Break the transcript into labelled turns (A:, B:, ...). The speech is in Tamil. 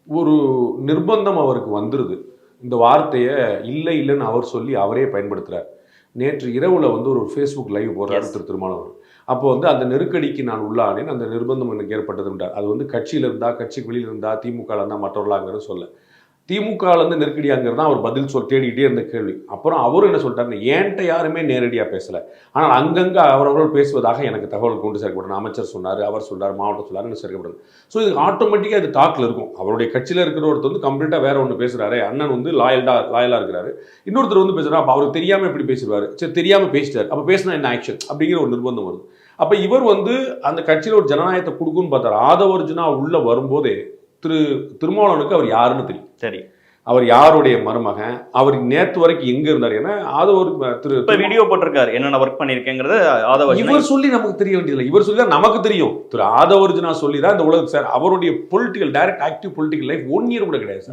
A: ஒரு நிர்பந்தம் அவருக்கு வந்துருது. இந்த வார்த்தையை இல்லைன்னு அவர் சொல்லி அவரே பயன்படுத்துகிறார். நேற்று இரவில் ஒரு ஃபேஸ்புக் லைவ் போடுறாரு திருமாவளவன். அப்போ அந்த நெருக்கடிக்கு நான் உள்ளானேன், அந்த நிர்பந்தம் எனக்கு ஏற்பட்டதுன்றார். அது கட்சியில் இருந்தா, கட்சிக்கு வெளியில் இருந்தா, திமுக இருந்தால் மற்றவர்களாங்கிறது சொல்ல. திமுகலேருந்து நெருக்கடியாங்கிறது தான் அவர் பதில் தேடிக்கிட்டே இருந்த கேள்வி. அப்புறம் அவரும் என்ன சொல்லிட்டாருன்னு, ஏன்ட்ட யாருமே நேரடியாக பேசலை, ஆனால் அங்கங்கே அவரவர்கள் பேசுவதாக எனக்கு தகவல் கொண்டு சேர்க்கப்படும். அமைச்சர் சொன்னார், அவர் சொல்கிறார், மாவட்டம் சொன்னார் சேர்க்கப்படுது. ஸோ இது ஆட்டோமேட்டிக்காக அது டாக்கில் இருக்கும். அவருடைய கட்சியில் இருக்கிற ஒருத்தர் கம்ப்ளீட்டாக வேற ஒன்று பேசுகிறாரு. அண்ணன் லாயலாக இருக்கிறாரு, இன்னொருத்தர் பேசுகிறார். அப்போ அவருக்கு தெரியாமல் எப்படி பேசுவார்? சரி, தெரியாமல் பேசிட்டார், அப்போ பேசினா என்ன ஆக்ஷன் அப்படிங்கிற ஒரு நிர்பந்தம் வருது. அப்போ இவர் அந்த கட்சியில் ஒரு ஜனநாயகத்தை கொடுக்குன்னு பார்த்தார். ஆதவர்ஜுனா உள்ளே வரும்போதே திருமாவளவனுக்கு அவர் யாருன்னு தெரியும்.
B: சரி,
A: அவர் யாருடைய மருமகன், அவர் நேற்று வரைக்கும் எங்க இருந்தார்? ஏன்னா ஆதவர்
B: வீடியோ போட்டிருக்காரு, என்னென்ன ஒர்க் பண்ணியிருக்கேங்கிறது ஆதவர்
A: இவர் சொல்லி நமக்கு தெரிய வேண்டியதில்லை, இவர் சொல்லி நமக்கு தெரியும். திரு ஆதவர்ஜுனா சொல்லி தான் இந்த உலகம் சார். அவருடைய political direct active political life 1 year கூட கிடையாது.